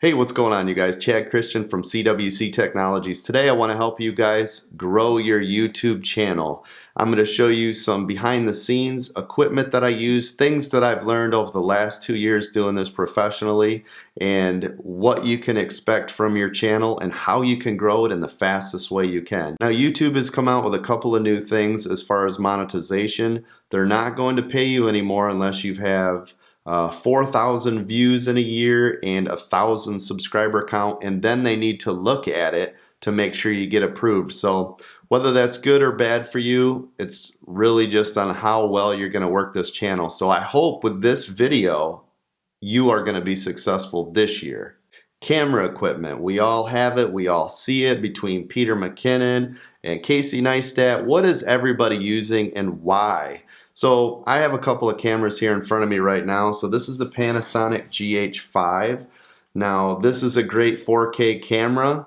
Hey, what's going on, you guys? Chad Christian from CWC Technologies. Today I want to help you guys grow your YouTube channel. I'm going to show you some behind the scenes equipment that I use, things that I've learned over the last 2 years doing this professionally, and what you can expect from your channel and how you can grow it in the fastest way you can. Now, YouTube has come out with a couple of new things as far as monetization. They're not going to pay you anymore unless you have 4,000 views in a year and 1,000 subscriber count, and then they need to look at it to make sure you get approved. So whether that's good or bad for you, it's really just on how well you're going to work this channel. So I hope with this video you are going to be successful this year. Camera equipment, we all have it, we all see it between Peter McKinnon and Casey Neistat. What is everybody using and why? So I have a couple of cameras here in front of me right now. So this is the Panasonic GH5. Now this is a great 4K camera.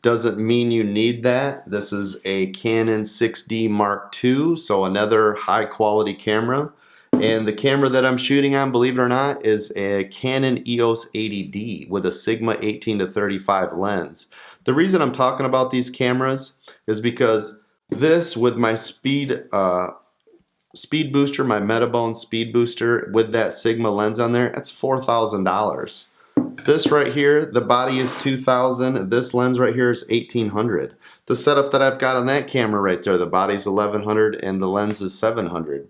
Doesn't mean you need that. This is a Canon 6D Mark II, so another high quality camera. And the camera that I'm shooting on, believe it or not, is a Canon EOS 80D with a Sigma 18-35 lens. The reason I'm talking about these cameras is because this, with my speed booster, my Metabone speed booster with that Sigma lens on there, that's $4,000. This right here, the body is $2,000. This lens right here is $1,800. The setup that I've got on that camera right there, the body's $1,100 and the lens is $700.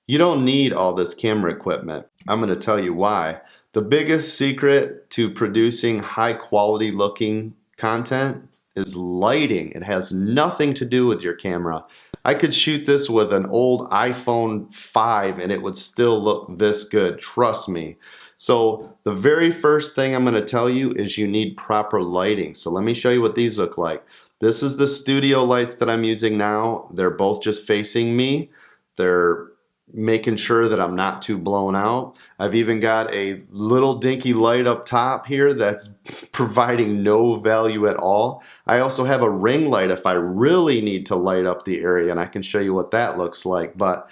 You don't need all this camera equipment. I'm going to tell you why. The biggest secret to producing high quality looking content is lighting. It has nothing to do with your camera. I could shoot this with an old iPhone 5 and it would still look this good, trust me. So the very first thing I'm going to tell you is you need proper lighting. So let me show you what these look like. This is the studio lights that I'm using now. They're both just facing me. They're making sure that I'm not too blown out. I've even got a little dinky light up top here that's providing no value at all. I also have a ring light if I really need to light up the area, and I can show you what that looks like. But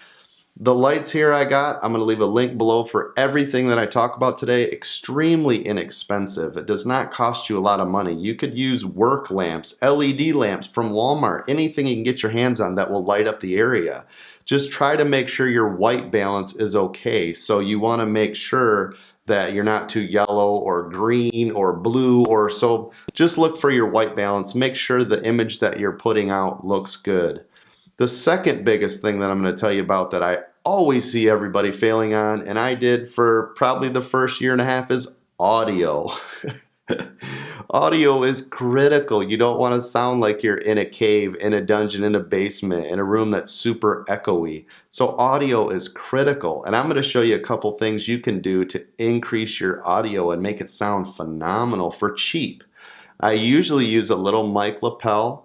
the lights here I got, I'm going to leave a link below for everything that I talk about today. Extremely inexpensive. It does not cost you a lot of money. You could use work lamps, LED lamps from Walmart, anything you can get your hands on that will light up the area. Just try to make sure your white balance is okay. So you want to make sure that you're not too yellow or green or blue, or so just look for your white balance. Make sure the image that you're putting out looks good. The second biggest thing that I'm going to tell you about that I always see everybody failing on, and I did for probably the first year and a half, is audio. Audio is critical. You don't want to sound like you're in a cave, in a dungeon, in a basement, in a room that's super echoey. So audio is critical. And I'm going to show you a couple things you can do to increase your audio and make it sound phenomenal for cheap. I usually use a little mic lapel.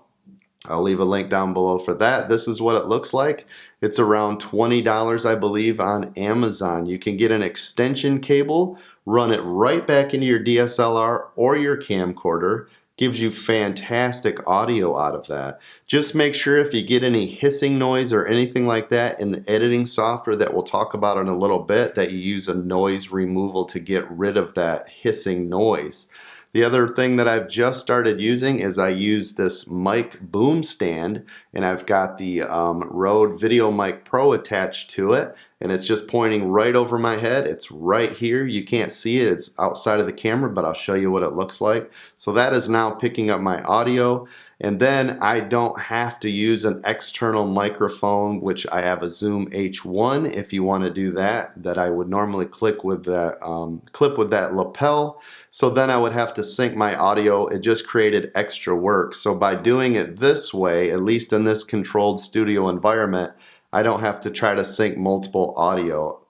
I'll leave a link down below for that. This is what it looks like. It's around $20, I believe, on Amazon. You can get an extension cable, run it right back into your DSLR or your camcorder. Gives you fantastic audio out of that. Just make sure if you get any hissing noise or anything like that in the editing software that we'll talk about in a little bit, that you use a noise removal to get rid of that hissing noise. The other thing that I've just started using is I use this mic boom stand, and I've got the Rode Video Mic Pro attached to it, and it's just pointing right over my head. It's right here. You can't see it. It's outside of the camera, but I'll show you what it looks like. So that is now picking up my audio. And then I don't have to use an external microphone, which I have a Zoom H1 if you want to do that I would normally clip with that lapel. So then I would have to sync my audio. It just created extra work. So by doing it this way, at least in this controlled studio environment, I don't have to try to sync multiple audio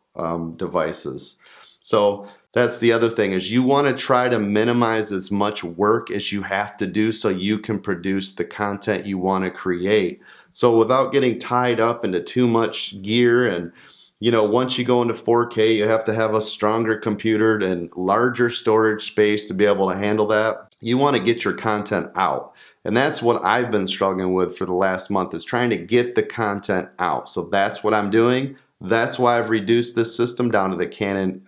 devices. So that's the other thing, is you want to try to minimize as much work as you have to do so you can produce the content you want to create. So without getting tied up into too much gear, and you know, once you go into 4K, you have to have a stronger computer and larger storage space to be able to handle that. You want to get your content out. And that's what I've been struggling with for the last month, is trying to get the content out. So that's what I'm doing. That's why I've reduced this system down to the Canon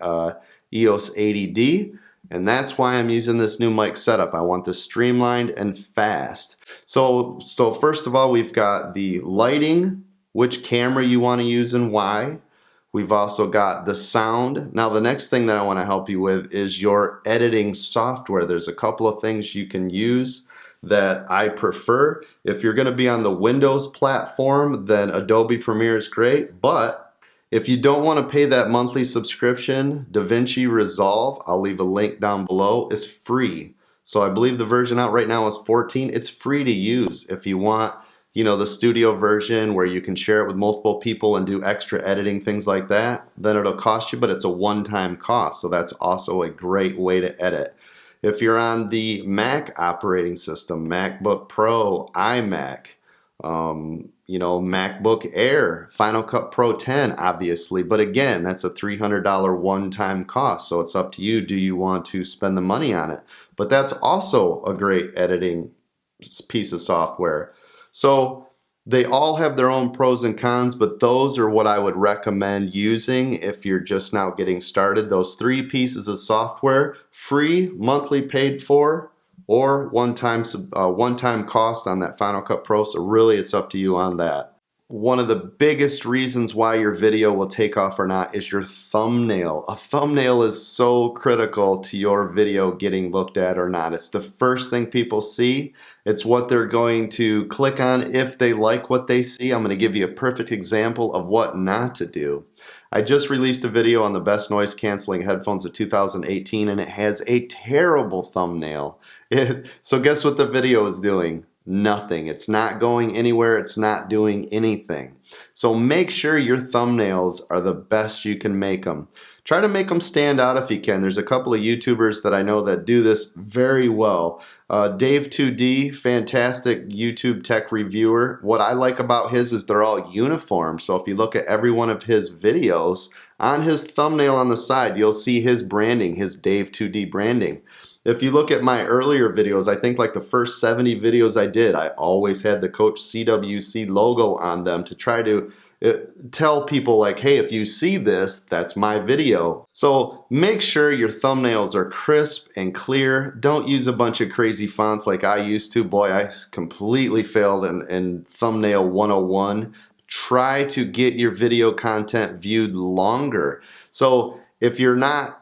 EOS 80D. And that's why I'm using this new mic setup. I want this streamlined and fast. So first of all, we've got the lighting, which camera you want to use and why. We've also got the sound. Now the next thing that I want to help you with is your editing software. There's a couple of things you can use that I prefer. If you're going to be on the Windows platform, then Adobe Premiere is great, but if you don't want to pay that monthly subscription, DaVinci Resolve, I'll leave a link down below, is free. So I believe the version out right now is 14. It's free to use. If you want, you know, the studio version where you can share it with multiple people and do extra editing, things like that, then it'll cost you, but it's a one-time cost. So that's also a great way to edit. If you're on the Mac operating system, MacBook Pro, iMac, you know, MacBook Air, Final Cut Pro 10, obviously, but again, that's a $300 one-time cost, so it's up to you. Do you want to spend the money on it? But that's also a great editing piece of software. So they all have their own pros and cons, but those are what I would recommend using if you're just now getting started. Those three pieces of software, free, monthly paid for, or one-time cost on that Final Cut Pro. So really it's up to you on that. One of the biggest reasons why your video will take off or not is your thumbnail. A thumbnail is so critical to your video getting looked at or not. It's the first thing people see. It's what they're going to click on if they like what they see. I'm going to give you a perfect example of what not to do. I just released a video on the best noise canceling headphones of 2018 and it has a terrible thumbnail. So guess what the video is doing? Nothing. It's not going anywhere. It's not doing anything. So make sure your thumbnails are the best you can make them. Try to make them stand out if you can. There's a couple of YouTubers that I know that do this very well. Dave2D, fantastic YouTube tech reviewer. What I like about his is they're all uniform. So if you look at every one of his videos, on his thumbnail on the side, you'll see his branding, his Dave2D branding. If you look at my earlier videos, I think like the first 70 videos I did, I always had the CoachCWC logo on them to try to tell people like, hey, if you see this, that's my video. So make sure your thumbnails are crisp and clear. Don't use a bunch of crazy fonts like I used to. Boy, I completely failed in thumbnail 101. Try to get your video content viewed longer. So if you're not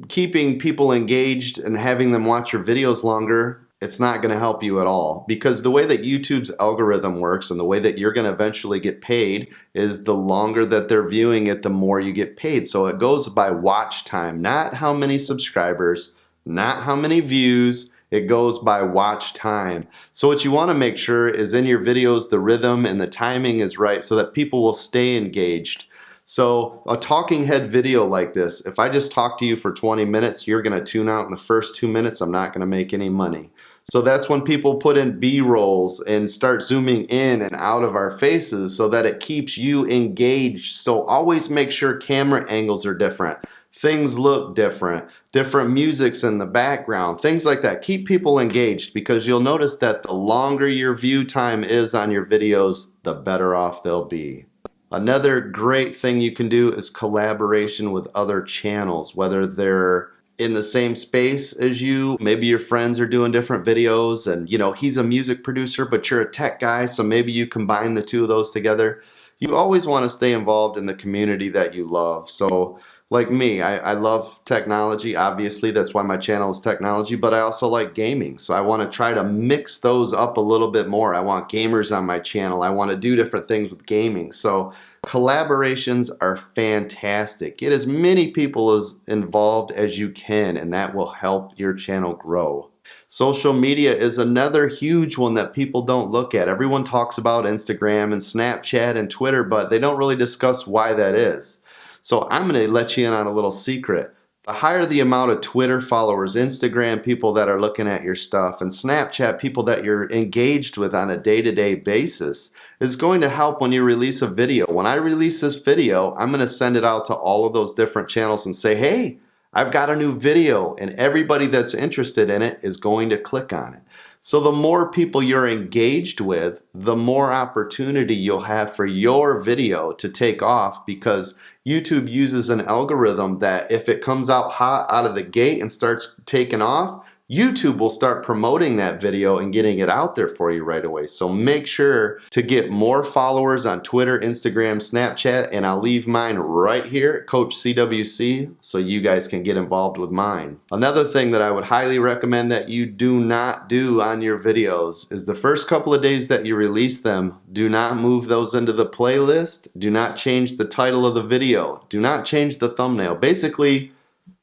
keeping people engaged and having them watch your videos longer, it's not going to help you at all, because the way that YouTube's algorithm works and the way that you're going to eventually get paid is the longer that they're viewing it, the more you get paid. So it goes by watch time, not how many subscribers, not how many views. It goes by watch time. So what you want to make sure is in your videos the rhythm and the timing is right so that people will stay engaged. So a talking head video like this, if I just talk to you for 20 minutes, you're going to tune out in the first 2 minutes. I'm not going to make any money. So that's when people put in B-rolls and start zooming in and out of our faces so that it keeps you engaged. So always make sure camera angles are different. Things look different. Different music's in the background. Things like that. Keep people engaged, because you'll notice that the longer your view time is on your videos, the better off they'll be. Another great thing you can do is collaboration with other channels, whether they're in the same space as you. Maybe your friends are doing different videos and, you know, he's a music producer, but you're a tech guy, so maybe you combine the two of those together. You always want to stay involved in the community that you love. So like me, I love technology. Obviously, that's why my channel is technology, but I also like gaming. So I want to try to mix those up a little bit more. I want gamers on my channel. I want to do different things with gaming. So collaborations are fantastic. Get as many people as involved as you can, and that will help your channel grow. Social media is another huge one that people don't look at. Everyone talks about Instagram and Snapchat and Twitter, but they don't really discuss why that is. So I'm going to let you in on a little secret. The higher the amount of Twitter followers, Instagram people that are looking at your stuff, and Snapchat people that you're engaged with on a day-to-day basis is going to help when you release a video. When I release this video, I'm going to send it out to all of those different channels and say, hey, I've got a new video, and everybody that's interested in it is going to click on it. So the more people you're engaged with, the more opportunity you'll have for your video to take off, because YouTube uses an algorithm that if it comes out hot out of the gate and starts taking off, YouTube will start promoting that video and getting it out there for you right away. So make sure to get more followers on Twitter, Instagram, Snapchat, and I'll leave mine right here, CoachCWC, so you guys can get involved with mine. Another thing that I would highly recommend that you do not do on your videos is the first couple of days that you release them, do not move those into the playlist, do not change the title of the video, do not change the thumbnail. Basically,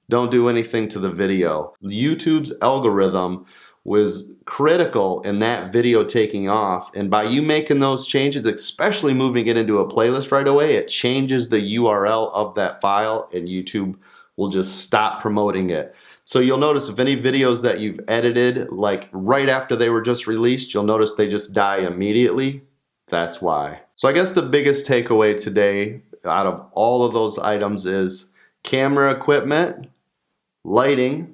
don't do anything to the video. YouTube's algorithm was critical in that video taking off, and by you making those changes, especially moving it into a playlist right away, it changes the URL of that file and YouTube will just stop promoting it. So you'll notice if any videos that you've edited like right after they were just released, you'll notice they just die immediately. That's why. So I guess the biggest takeaway today out of all of those items is camera equipment, lighting,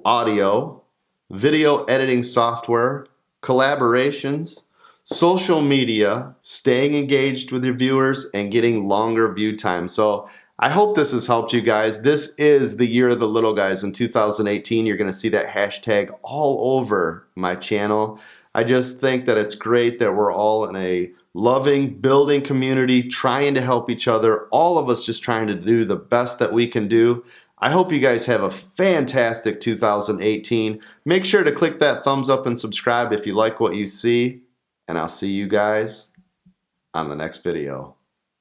audio, video editing software, collaborations, social media, staying engaged with your viewers, and getting longer view time. So I hope this has helped you guys. This is the year of the little guys. In 2018, you're gonna see that hashtag all over my channel. I just think that it's great that we're all in a loving, building community, trying to help each other, all of us just trying to do the best that we can do. I hope you guys have a fantastic 2018. Make sure to click that thumbs up and subscribe if you like what you see, and I'll see you guys on the next video.